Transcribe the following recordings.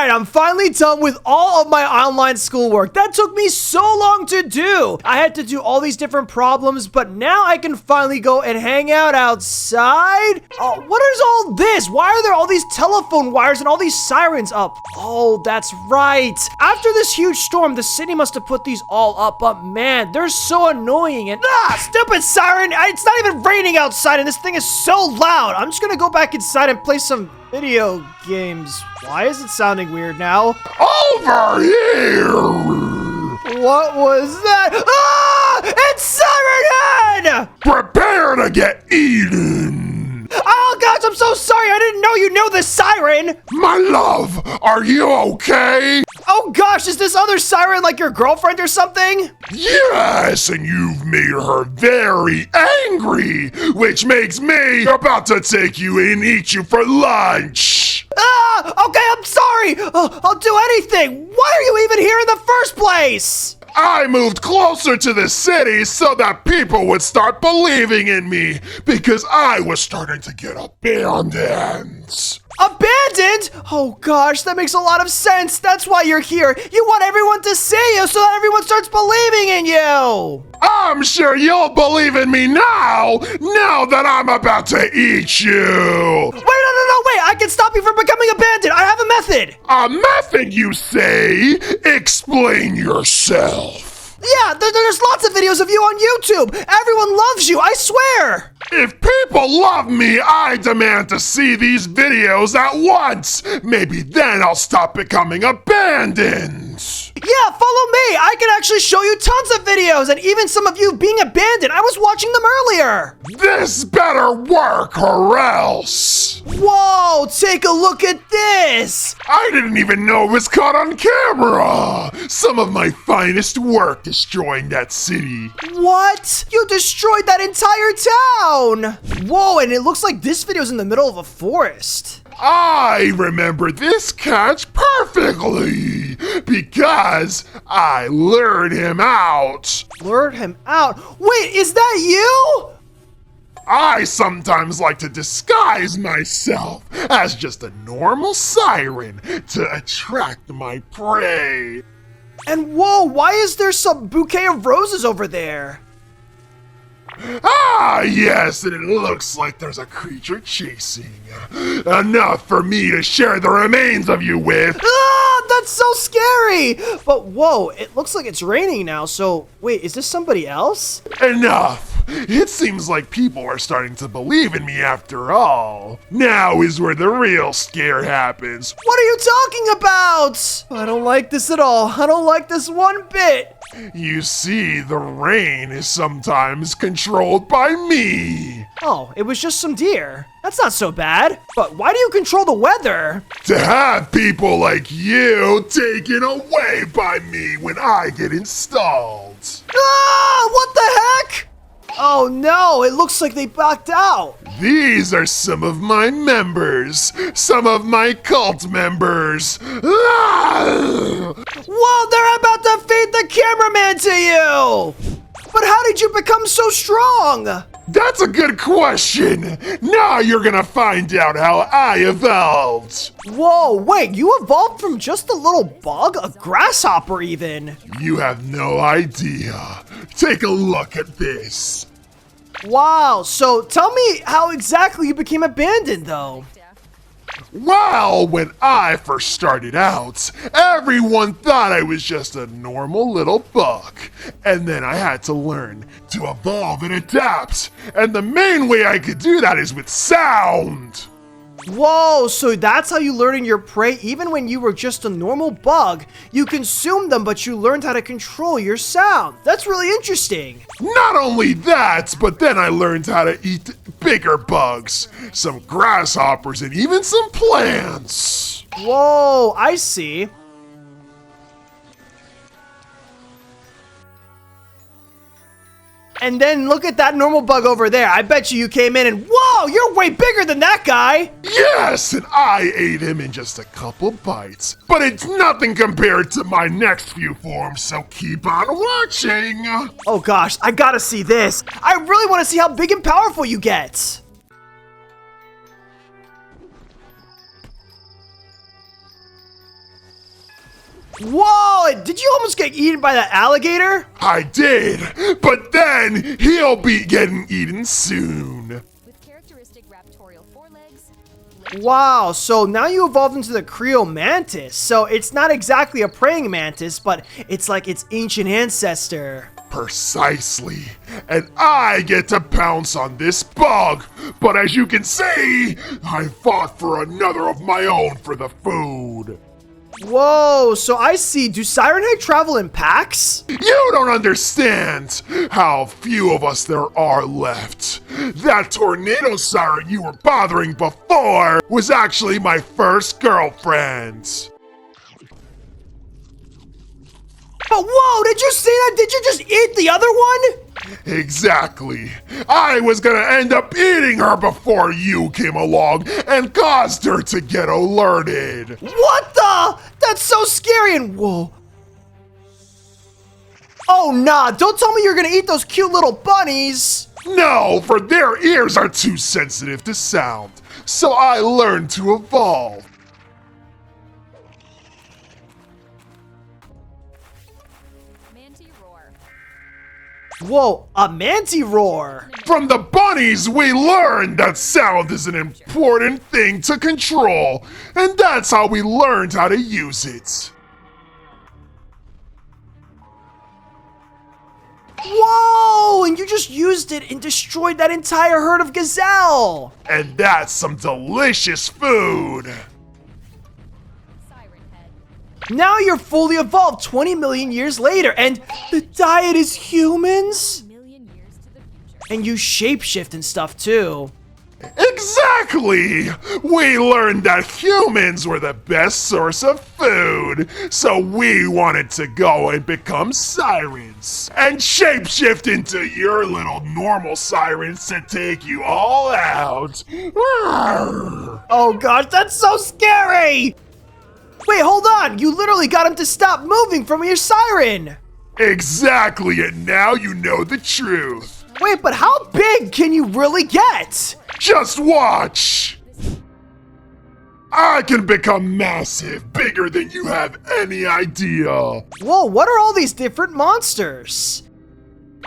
Alright, I'm finally done with all of my online schoolwork. That took me so long to do. I had to do all these different problems, but now I can finally go and hang out outside. Oh, what is all this? Why are there all these telephone wires and all these sirens up? Oh, that's right. After this huge storm, the city must have put these all up, but man, they're so annoying. And stupid siren. It's not even raining outside and this thing is so loud. I'm just gonna go back inside and play some video games. Why is it sounding weird now? Over here! What was that? It's Siren Head! Prepare to get eaten! Oh gosh, I'm so sorry. I didn't know you knew the siren. My love, are you okay? Oh gosh, is this other siren like your girlfriend or something? Yes, and you've made her very angry, which makes me about to take you and eat you for lunch. Okay, I'm sorry. I'll do anything. Why are you even here in the first place? I moved closer to the city so that people would start believing in me because I was starting to get abandoned. Abandoned? Oh gosh, that makes a lot of sense. That's why you're here. You want everyone to see you so that everyone starts believing in you. I'm sure you'll believe in me now that I'm about to eat you. Wait, I can stop you from becoming abandoned. I have a method. A method, you say? Explain yourself. Yeah, there's lots of videos of you on YouTube. Everyone loves you, I swear. If people love me, I demand to see these videos at once. Maybe then I'll stop becoming abandoned. Yeah, follow me. I can actually show you tons of videos and even some of you being abandoned. I was watching them earlier. This better work or else. Whoa, take a look at this. I didn't even know it was caught on camera. Some of my finest work destroying that city. What? You destroyed that entire town. Whoa, and it looks like this video's in the middle of a forest. I remember this catch perfectly because I lured him out. Lured him out? Wait, is that you? I sometimes like to disguise myself as just a normal siren to attract my prey. And whoa, why is there some bouquet of roses over there? Ah, yes, and it looks like there's a creature chasing. Enough for me to share the remains of you with. Ah, that's so scary. But whoa, it looks like it's raining now, so wait, is this somebody else? Enough. It seems like people are starting to believe in me after all. Now is where the real scare happens. What are you talking about? I don't like this at all. I don't like this one bit. You see, the rain is sometimes controlled by me. Oh, it was just some deer. That's not so bad. But why do you control the weather? To have people like you taken away by me when I get installed. Ah, what the heck? Oh no, it looks like they backed out. These are some of my members. Some of my cult members. Ah! Whoa, they're about to feed the cameraman to you. But how did you become so strong? That's a good question. Now you're gonna find out how I evolved. Whoa, wait, you evolved from just a little bug? A grasshopper even? You have no idea. Take a look at this. Wow, so tell me how exactly you became abandoned though. Well, when I first started out, everyone thought I was just a normal little bug. And then I had to learn to evolve and adapt. And the main way I could do that is with sound. Whoa, so that's how you learned your prey even when you were just a normal bug. You consumed them, but you learned how to control your sound. That's really interesting. Not only that, but then I learned how to eat bigger bugs, some grasshoppers, and even some plants. Whoa, I see. And then look at that normal bug over there. I bet you came in and, whoa, you're way bigger than that guy. Yes, and I ate him in just a couple bites. But it's nothing compared to my next few forms, so keep on watching. Oh gosh, I gotta see this. I really want to see how big and powerful you get. Whoa, did you almost get eaten by that alligator? I did, but then he'll be getting eaten soon. With characteristic raptorial forelegs. Wow, so now you evolved into the Creo mantis. So it's not exactly a praying mantis, but it's like its ancient ancestor. Precisely. And I get to pounce on this bug. But as you can see, I fought for another of my own for the food. Whoa, so I see. Do Siren Head travel in packs? You don't understand how few of us there are left. That tornado siren you were bothering before was actually my first girlfriend. But whoa, did you see that? Did you just eat the other one? Exactly. I was gonna end up eating her before you came along and caused her to get alerted. What the? That's so scary and whoa. Oh nah, don't tell me you're gonna eat those cute little bunnies. No, for their ears are too sensitive to sound. So I learned to evolve. Manti-roar. Whoa, a manti-roar. From the bunnies, we learned that sound is an important thing to control, and that's how we learned how to use it. Whoa, and you just used it and destroyed that entire herd of gazelle. And that's some delicious food. Siren Head. Now you're fully evolved 20 million years later, and the diet is humans? Million years to the future. And you shapeshift and stuff too. Exactly! We learned that humans were the best source of food, so we wanted to go and become sirens and shapeshift into your little normal sirens to take you all out. Oh gosh, that's so scary! Wait, hold on! You literally got him to stop moving from your siren! Exactly, and now you know the truth. Wait, but how big can you really get? Just watch! I can become massive, bigger than you have any idea. Whoa, what are all these different monsters?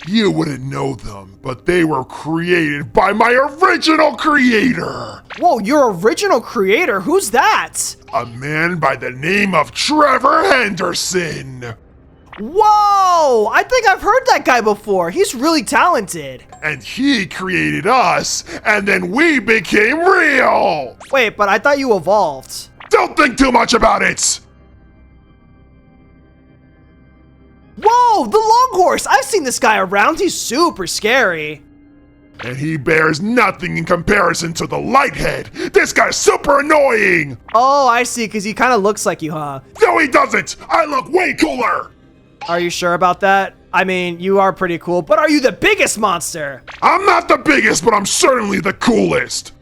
You wouldn't know them, but they were created by my original creator. Whoa, your original creator? Who's that? A man by the name of Trevor Henderson. Whoa! I think I've heard that guy before. He's really talented. And he created us, and then we became real. Wait, but I thought you evolved. Don't think too much about it. Whoa, the long horse! I've seen this guy around. He's super scary. And he bears nothing in comparison to the Lighthead. This guy's super annoying. Oh, I see, because he kind of looks like you, huh? No, he doesn't. I look way cooler. Are you sure about that? I mean, you are pretty cool, but are you the biggest monster? I'm not the biggest, but I'm certainly the coolest.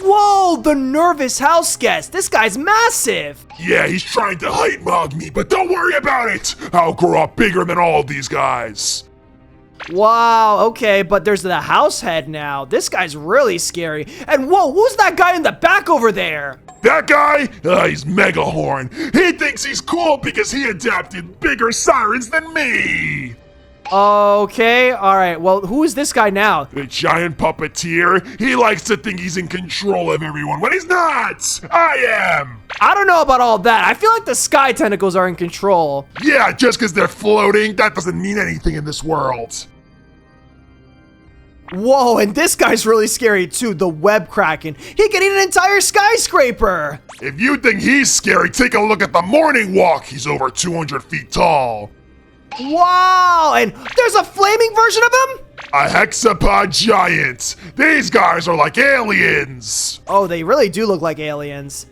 Whoa, the nervous house guest. This guy's massive. Yeah, he's trying to height mug me, but don't worry about it. I'll grow up bigger than all of these guys. Wow, okay, but there's the house head now. This guy's really scary. And whoa, who's that guy in the back over there? That guy? He's Megahorn. He thinks he's cool because he adapted bigger sirens than me. Okay, alright, well, who is this guy now? The giant puppeteer. He likes to think he's in control of everyone when he's not. I am. I don't know about all that. I feel like the sky tentacles are in control. Yeah, just because they're floating, that doesn't mean anything in this world. Whoa, and this guy's really scary too, the web kraken. He can eat an entire skyscraper. If you think he's scary, take a look at the morning walk. He's over 200 feet tall. Wow, and there's a flaming version of him? A hexapod giant. These guys are like aliens. Oh, they really do look like aliens.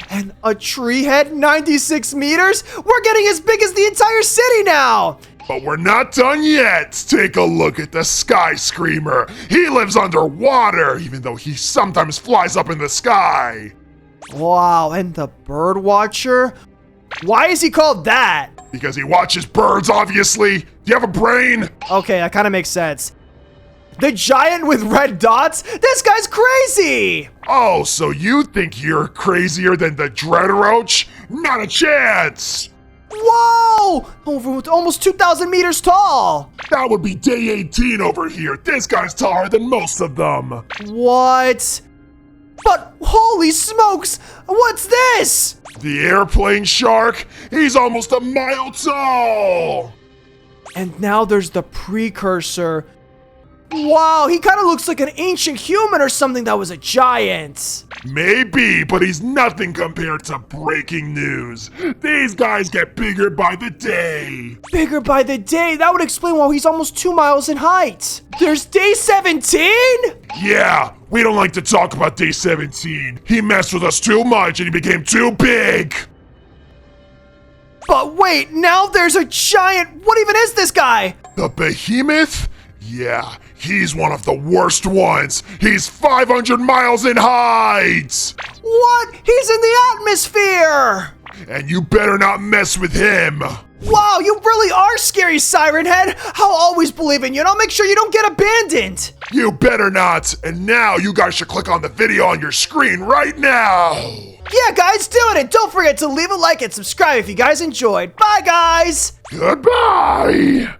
And a tree head 96 meters? We're getting as big as the entire city now. But we're not done yet. Take a look at the Sky Screamer. He lives underwater, even though he sometimes flies up in the sky. Wow, and the bird watcher? Why is he called that? Because he watches birds, obviously. Do you have a brain? Okay, that kind of makes sense. The giant with red dots? This guy's crazy! Oh, so you think you're crazier than the Dread Roach? Not a chance! Whoa! Over almost 2,000 meters tall! That would be day 18 over here. This guy's taller than most of them. What? But holy smokes! What's this? The airplane shark? He's almost a mile tall! And now there's the precursor. Wow, he kind of looks like an ancient human or something that was a giant. Maybe, but he's nothing compared to breaking news. These guys get bigger by the day. Bigger by the day? That would explain why he's almost 2 miles in height. There's day 17? Yeah, we don't like to talk about day 17. He messed with us too much and he became too big. But wait, now there's a giant. What even is this guy? The behemoth? Yeah, he's one of the worst ones. He's 500 miles in height. What? He's in the atmosphere. And you better not mess with him. Wow, you really are scary, Siren Head. I'll always believe in you, and I'll make sure you don't get abandoned. You better not. And now you guys should click on the video on your screen right now. Yeah, guys, do it. And don't forget to leave a like and subscribe if you guys enjoyed. Bye, guys. Goodbye.